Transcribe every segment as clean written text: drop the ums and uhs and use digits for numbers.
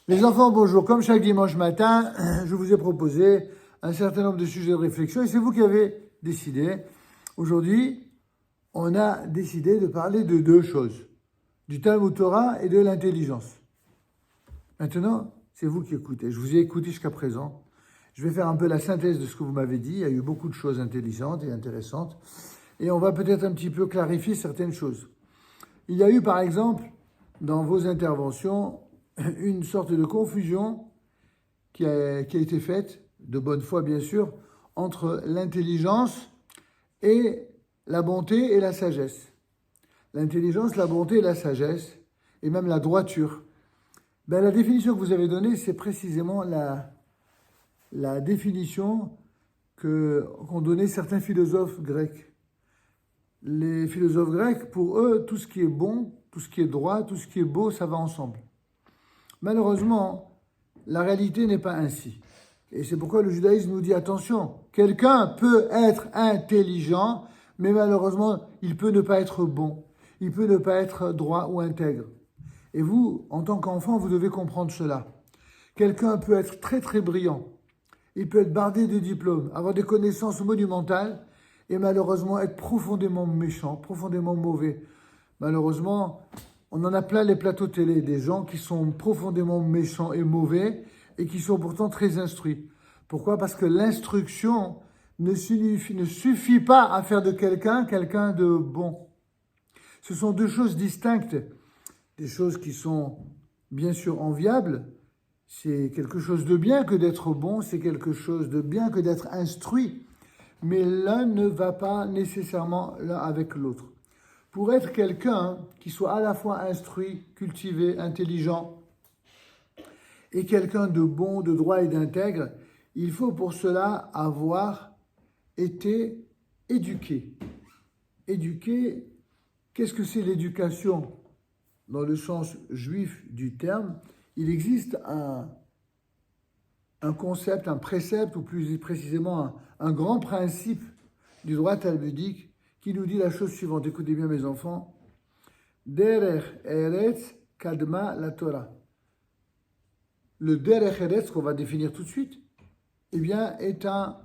Les enfants, bonjour. Comme chaque dimanche matin, je vous ai proposé un certain nombre de sujets de réflexion et c'est vous qui avez décidé. Aujourd'hui, on a décidé de parler de deux choses, du Talmud Torah et de l'intelligence. Maintenant, c'est vous qui écoutez. Je vous ai écouté jusqu'à présent. Je vais faire un peu la synthèse de ce que vous m'avez dit. Il y a eu beaucoup de choses intelligentes et intéressantes. Et on va peut-être un petit peu clarifier certaines choses. Il y a eu, par exemple, dans vos interventions, une sorte de confusion qui a été faite, de bonne foi bien sûr, entre l'intelligence et la bonté et la sagesse. L'intelligence, la bonté et la sagesse, et même la droiture. La définition que vous avez donnée, c'est précisément la définition qu'ont donnée certains philosophes grecs. Les philosophes grecs, pour eux, tout ce qui est bon, tout ce qui est droit, tout ce qui est beau, ça va ensemble. Malheureusement, la réalité n'est pas ainsi. Et c'est pourquoi le judaïsme nous dit attention, quelqu'un peut être intelligent, mais malheureusement, il peut ne pas être bon. Il peut ne pas être droit ou intègre. Et vous, en tant qu'enfant, vous devez comprendre cela. Quelqu'un peut être très très brillant. Il peut être bardé de diplômes, avoir des connaissances monumentales et malheureusement être profondément méchant, profondément mauvais. Malheureusement, on en a plein les plateaux télé, des gens qui sont profondément méchants et mauvais et qui sont pourtant très instruits. Pourquoi ? Parce que l'instruction ne suffit pas à faire de quelqu'un de bon. Ce sont deux choses distinctes, des choses qui sont bien sûr enviables. C'est quelque chose de bien que d'être bon, c'est quelque chose de bien que d'être instruit. Mais l'un ne va pas nécessairement l'un avec l'autre. Pour être quelqu'un qui soit à la fois instruit, cultivé, intelligent et quelqu'un de bon, de droit et d'intègre, il faut pour cela avoir été éduqué. Éduqué, qu'est-ce que c'est l'éducation ? Dans le sens juif du terme, il existe un concept, un précepte, ou plus précisément un grand principe du droit talmudique qui nous dit la chose suivante. Écoutez bien mes enfants. Derech Eretz Kadma la Torah. Le Derech Eretz, qu'on va définir tout de suite, eh bien, est un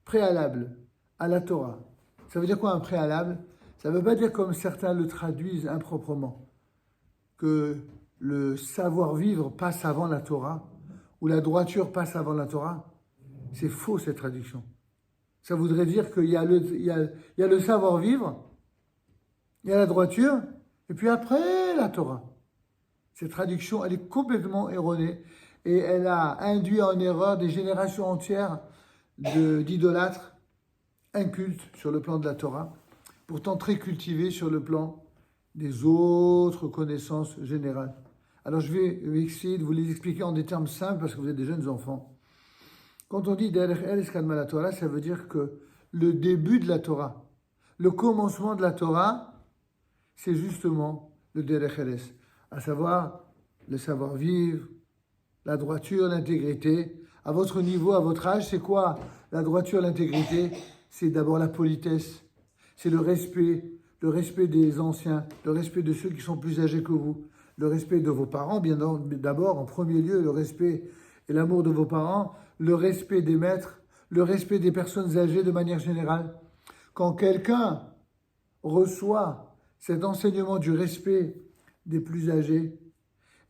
préalable à la Torah. Ça veut dire quoi un préalable ? Ça ne veut pas dire comme certains le traduisent improprement, que le savoir-vivre passe avant la Torah, ou la droiture passe avant la Torah. C'est faux cette traduction. Ça voudrait dire qu'il y a le savoir-vivre, il y a la droiture, et puis après la Torah. Cette traduction, elle est complètement erronée, et elle a induit en erreur des générations entières d'idolâtres, incultes sur le plan de la Torah, pourtant très cultivés sur le plan des autres connaissances générales. Alors je vais essayer de vous les expliquer en des termes simples parce que vous êtes des jeunes enfants. Quand on dit Derech Eretz Kadma la Torah, ça veut dire que le début de la Torah, le commencement de la Torah, c'est justement le Derech Eretz, à savoir le savoir-vivre, la droiture, l'intégrité. À votre niveau, à votre âge, c'est quoi la droiture, l'intégrité ? C'est d'abord la politesse, c'est le respect des anciens, le respect de ceux qui sont plus âgés que vous, le respect de vos parents, bien d'abord, en premier lieu, le respect et l'amour de vos parents, le respect des maîtres, le respect des personnes âgées de manière générale. Quand quelqu'un reçoit cet enseignement du respect des plus âgés,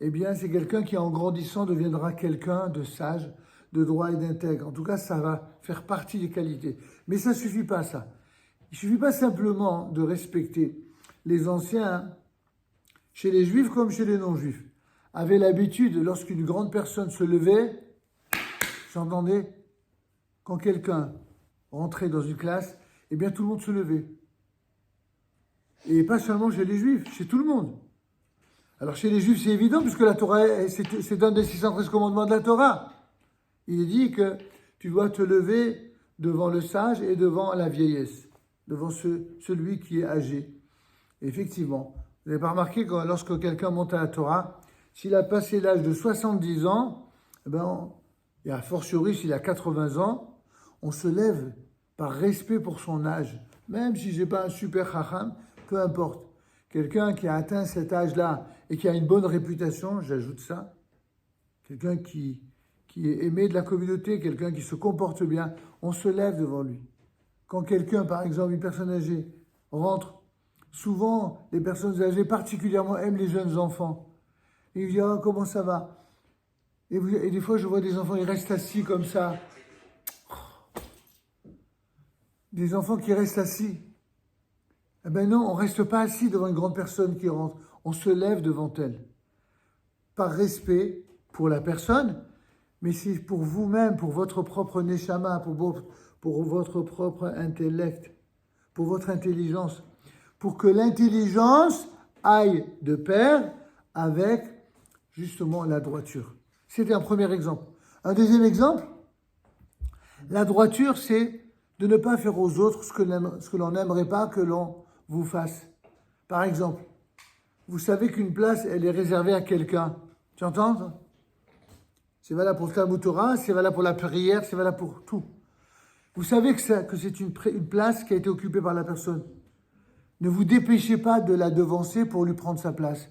eh bien, c'est quelqu'un qui, en grandissant, deviendra quelqu'un de sage, de droit et d'intègre. En tout cas, ça va faire partie des qualités. Mais ça ne suffit pas, ça. Il ne suffit pas simplement de respecter. Les anciens, chez les juifs comme chez les non-juifs, avaient l'habitude, lorsqu'une grande personne se levait, j'entendais, quand quelqu'un rentrait dans une classe, eh bien tout le monde se levait. Et pas seulement chez les juifs, chez tout le monde. Alors chez les juifs, c'est évident, puisque la Torah, c'est un des 613 commandements de la Torah. Il est dit que tu dois te lever devant le sage et devant la vieillesse, devant celui qui est âgé. Et effectivement, vous n'avez pas remarqué que lorsque quelqu'un monte à la Torah, s'il a passé l'âge de 70 ans, eh ben, et a fortiori s'il a 80 ans, on se lève par respect pour son âge. Même si je n'ai pas un super chacham, peu importe. Quelqu'un qui a atteint cet âge-là et qui a une bonne réputation, j'ajoute ça, quelqu'un qui est aimé de la communauté, quelqu'un qui se comporte bien, on se lève devant lui. Quand quelqu'un, par exemple, une personne âgée, rentre, souvent les personnes âgées particulièrement aiment les jeunes enfants. Et il dit, ah, comment ça va? Et des fois, je vois des enfants, ils restent assis comme ça. Des enfants qui restent assis. Eh ben non, on ne reste pas assis devant une grande personne qui rentre. On se lève devant elle. Par respect pour la personne, mais c'est pour vous-même, pour votre propre neshama, pour votre propre intellect, pour votre intelligence. Pour que l'intelligence aille de pair avec, justement, la droiture. C'était un premier exemple. Un deuxième exemple, la droiture, c'est de ne pas faire aux autres ce que l'on n'aimerait pas que l'on vous fasse. Par exemple, vous savez qu'une place, elle est réservée à quelqu'un. Tu entends? C'est valable pour le Talmud Torah, c'est valable pour la prière, c'est valable pour tout. Vous savez que c'est une place qui a été occupée par la personne. Ne vous dépêchez pas de la devancer pour lui prendre sa place.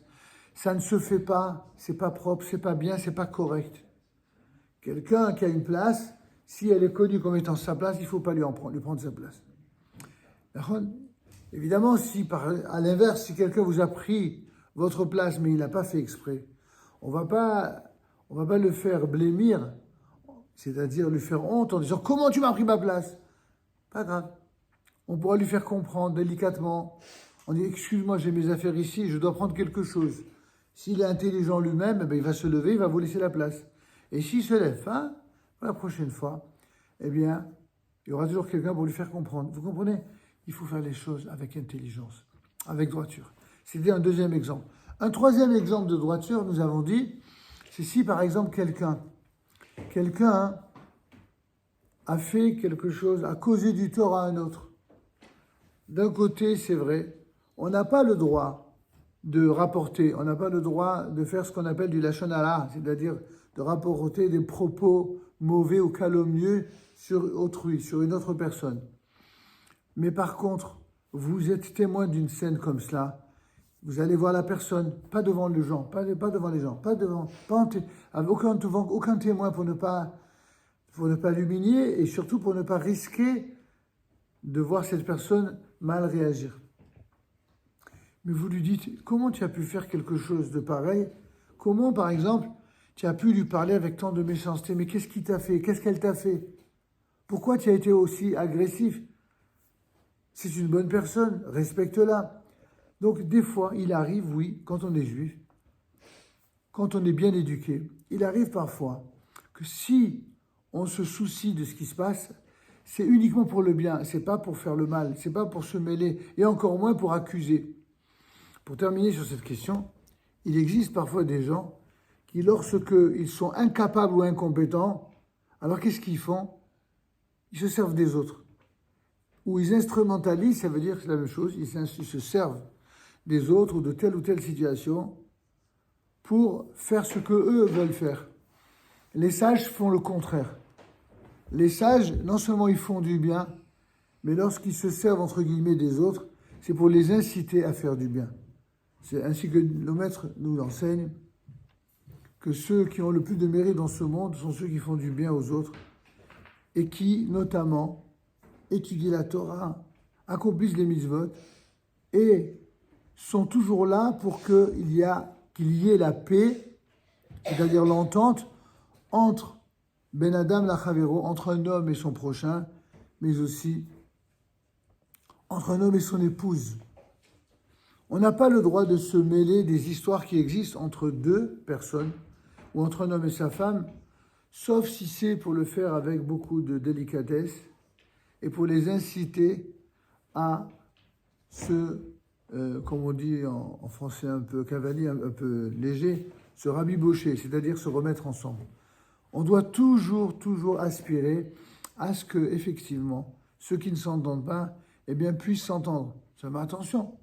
Ça ne se fait pas, c'est pas propre, c'est pas bien, c'est pas correct. Quelqu'un qui a une place, si elle est connue comme étant sa place, il ne faut pas lui prendre sa place. Évidemment, à l'inverse, si quelqu'un vous a pris votre place, mais il n'a pas fait exprès, on va pas le faire blêmir, c'est-à-dire lui faire honte en disant « Comment tu m'as pris ma place ?» Pas grave. On pourra lui faire comprendre délicatement. On dit « Excuse-moi, j'ai mes affaires ici, je dois prendre quelque chose. » S'il est intelligent lui-même, il va se lever, il va vous laisser la place. Et s'il se lève, la prochaine fois, il y aura toujours quelqu'un pour lui faire comprendre. Vous comprenez? Il faut faire les choses avec intelligence, avec droiture. C'était un deuxième exemple. Un troisième exemple de droiture, nous avons dit, c'est si par exemple quelqu'un a fait quelque chose, a causé du tort à un autre. D'un côté, c'est vrai, on n'a pas le droit de rapporter, on n'a pas le droit de faire ce qu'on appelle du lachon hara, c'est-à-dire de rapporter des propos mauvais ou calomnieux sur autrui, sur une autre personne. Mais par contre, vous êtes témoin d'une scène comme cela, vous allez voir la personne, pas devant les gens, pas devant les gens, avec aucun témoin pour ne pas l'humilier et surtout pour ne pas risquer de voir cette personne mal réagir. Mais vous lui dites, comment tu as pu faire quelque chose de pareil? Comment, par exemple, tu as pu lui parler avec tant de méchanceté? Mais qu'est-ce qu'il t'a fait? Qu'est-ce qu'elle t'a fait? Pourquoi tu as été aussi agressif? C'est une bonne personne, respecte-la. Donc, des fois, il arrive, oui, quand on est juif, quand on est bien éduqué, il arrive parfois que si on se soucie de ce qui se passe, c'est uniquement pour le bien, c'est pas pour faire le mal, c'est pas pour se mêler, et encore moins pour accuser. Pour terminer sur cette question, il existe parfois des gens qui, lorsqu'ils sont incapables ou incompétents, alors qu'est-ce qu'ils font? Ils se servent des autres. Ou ils instrumentalisent, ça veut dire que c'est la même chose, ils se servent des autres ou de telle situation pour faire ce qu'eux veulent faire. Les sages font le contraire. Les sages, non seulement ils font du bien, mais lorsqu'ils se servent, entre guillemets, des autres, c'est pour les inciter à faire du bien. C'est ainsi que nos maîtres nous l'enseignent, que ceux qui ont le plus de mérite dans ce monde sont ceux qui font du bien aux autres et qui, notamment, étudient la Torah, accomplissent les mitzvot et sont toujours là pour qu'il y ait la paix, c'est-à-dire l'entente entre Ben Adam la Chavero, entre un homme et son prochain, mais aussi entre un homme et son épouse. On n'a pas le droit de se mêler des histoires qui existent entre deux personnes ou entre un homme et sa femme, sauf si c'est pour le faire avec beaucoup de délicatesse et pour les inciter à comme on dit en français un peu cavalier, un peu léger, se rabibocher, c'est-à-dire se remettre ensemble. On doit toujours aspirer à ce que, effectivement, ceux qui ne s'entendent pas, puissent s'entendre. Mais attention,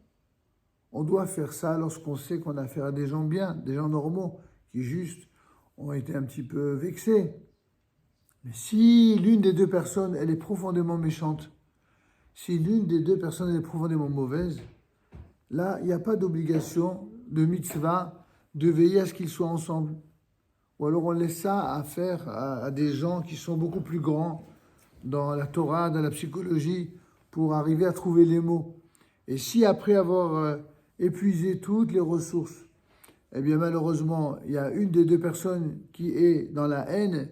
on doit faire ça lorsqu'on sait qu'on a affaire à des gens bien, des gens normaux, qui juste ont été un petit peu vexés. Mais si l'une des deux personnes, elle est profondément méchante, si l'une des deux personnes, elle est profondément mauvaise, là, il n'y a pas d'obligation de mitzvah de veiller à ce qu'ils soient ensemble. ou alors on laisse ça à faire à des gens qui sont beaucoup plus grands dans la Torah, dans la psychologie, pour arriver à trouver les mots. Et si après avoir épuisé toutes les ressources, eh bien malheureusement, il y a une des deux personnes qui est dans la haine,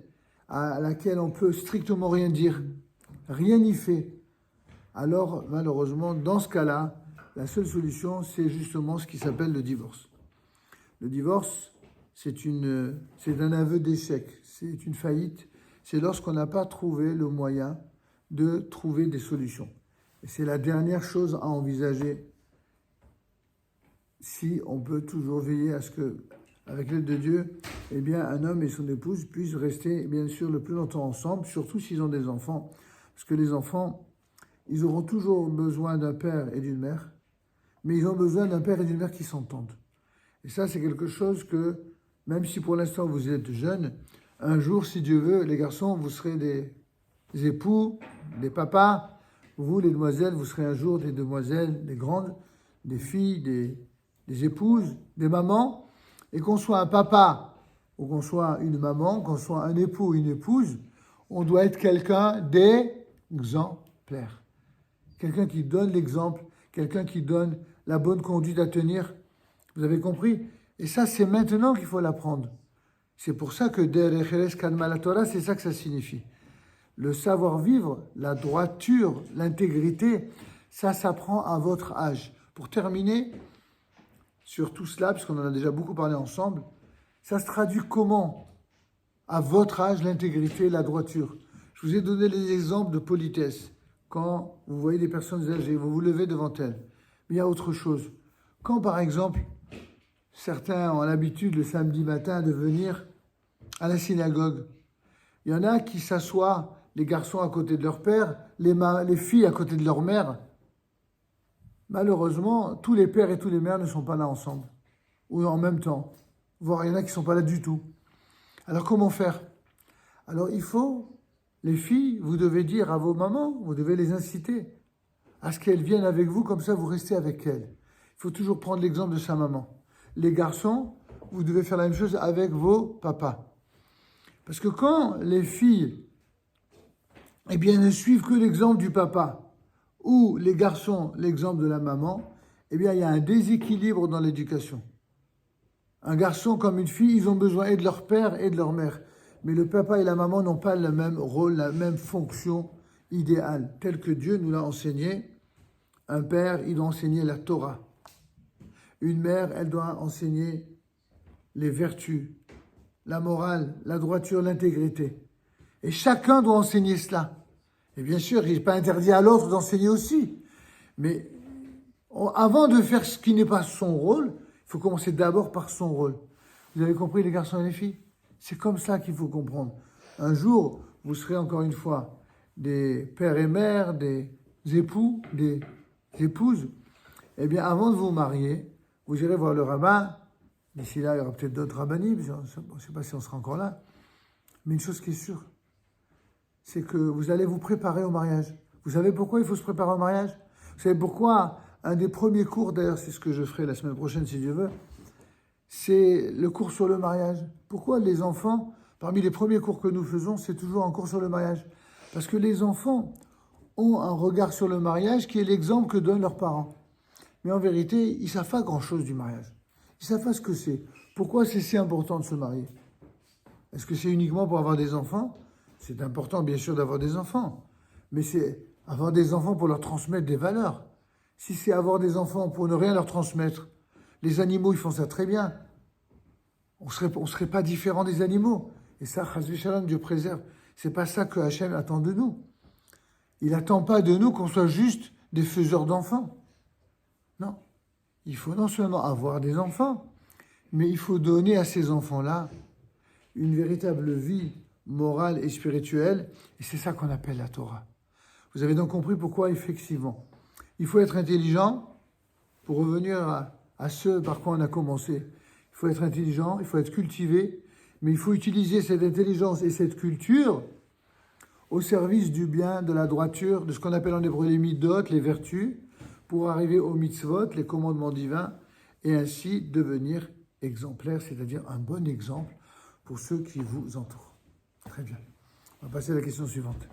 à laquelle on peut strictement rien dire, rien n'y fait, alors malheureusement, dans ce cas-là, la seule solution, c'est justement ce qui s'appelle le divorce. Le divorce, c'est un aveu d'échec, c'est une faillite, c'est lorsqu'on n'a pas trouvé le moyen de trouver des solutions. Et c'est la dernière chose à envisager si on peut toujours veiller à ce que, avec l'aide de Dieu, eh bien, un homme et son épouse puissent rester, bien sûr, le plus longtemps ensemble, surtout s'ils ont des enfants. Parce que les enfants, ils auront toujours besoin d'un père et d'une mère, mais ils ont besoin d'un père et d'une mère qui s'entendent. Et ça, c'est quelque chose que, même si pour l'instant vous êtes jeunes, un jour, si Dieu veut, les garçons, vous serez des époux, des papas. Vous, les demoiselles, vous serez un jour des demoiselles, des grandes, des filles, des épouses, des mamans. Et qu'on soit un papa ou qu'on soit une maman, qu'on soit un époux ou une épouse, on doit être quelqu'un d'exemplaire. Quelqu'un qui donne l'exemple, quelqu'un qui donne la bonne conduite à tenir. Vous avez compris? Et ça, c'est maintenant qu'il faut l'apprendre. C'est pour ça que Derech Eretz Kadma la Torah, c'est ça que ça signifie. Le savoir-vivre, la droiture, l'intégrité, ça s'apprend à votre âge. Pour terminer sur tout cela, puisqu'on en a déjà beaucoup parlé ensemble, ça se traduit comment? À votre âge, l'intégrité, la droiture. Je vous ai donné les exemples de politesse. Quand vous voyez des personnes âgées, vous vous levez devant elles. Mais il y a autre chose. Quand, par exemple, certains ont l'habitude le samedi matin de venir à la synagogue, il y en a qui s'assoient, les garçons à côté de leur père, les filles à côté de leur mère. Malheureusement, tous les pères et tous les mères ne sont pas là ensemble, ou en même temps. Voire il y en a qui ne sont pas là du tout. Alors comment faire? Alors il faut, les filles, vous devez dire à vos mamans, vous devez les inciter à ce qu'elles viennent avec vous, comme ça vous restez avec elles. Il faut toujours prendre l'exemple de sa maman. Les garçons, vous devez faire la même chose avec vos papas. Parce que quand les filles, eh bien, ne suivent que l'exemple du papa, ou les garçons, l'exemple de la maman, eh bien, il y a un déséquilibre dans l'éducation. Un garçon comme une fille, ils ont besoin et de leur père et de leur mère. Mais le papa et la maman n'ont pas le même rôle, la même fonction idéale, telle que Dieu nous l'a enseigné. Un père, il doit enseigner la Torah. Une mère, elle doit enseigner les vertus, la morale, la droiture, l'intégrité. Et chacun doit enseigner cela. Et bien sûr, il n'est pas interdit à l'autre d'enseigner aussi. Mais avant de faire ce qui n'est pas son rôle, il faut commencer d'abord par son rôle. Vous avez compris, les garçons et les filles? C'est comme ça qu'il faut comprendre. Un jour, vous serez encore une fois des pères et mères, des époux, des épouses. Eh bien, avant de vous marier, vous irez voir le rabbin. D'ici là, il y aura peut-être d'autres rabbinim. Je ne sais pas si on sera encore là. Mais une chose qui est sûre, c'est que vous allez vous préparer au mariage. Vous savez pourquoi il faut se préparer au mariage? Vous savez pourquoi? Un des premiers cours, d'ailleurs, c'est ce que je ferai la semaine prochaine, si Dieu veut, c'est le cours sur le mariage. Pourquoi les enfants, parmi les premiers cours que nous faisons, c'est toujours un cours sur le mariage? Parce que les enfants ont un regard sur le mariage qui est l'exemple que donnent leurs parents. Mais en vérité, ils ne savent pas grand-chose du mariage. Ils ne savent pas ce que c'est. Pourquoi c'est si important de se marier? Est-ce que c'est uniquement pour avoir des enfants? C'est important, bien sûr, d'avoir des enfants. Mais c'est avoir des enfants pour leur transmettre des valeurs. Si c'est avoir des enfants pour ne rien leur transmettre, les animaux, ils font ça très bien. On serait pas différent des animaux. Et ça, Chas Shalom, Dieu préserve. C'est pas ça que Hachem attend de nous. Il n'attend pas de nous qu'on soit juste des faiseurs d'enfants. Non. Il faut non seulement avoir des enfants, mais il faut donner à ces enfants-là une véritable vie morale et spirituelle. Et c'est ça qu'on appelle la Torah. Vous avez donc compris pourquoi, effectivement, il faut être intelligent pour revenir à ce par quoi on a commencé. Il faut être intelligent, il faut être cultivé, mais il faut utiliser cette intelligence et cette culture au service du bien, de la droiture, de ce qu'on appelle en hébreu les midot, les vertus, pour arriver aux mitzvot, les commandements divins, et ainsi devenir exemplaire, c'est-à-dire un bon exemple pour ceux qui vous entourent. Très bien. On va passer à la question suivante.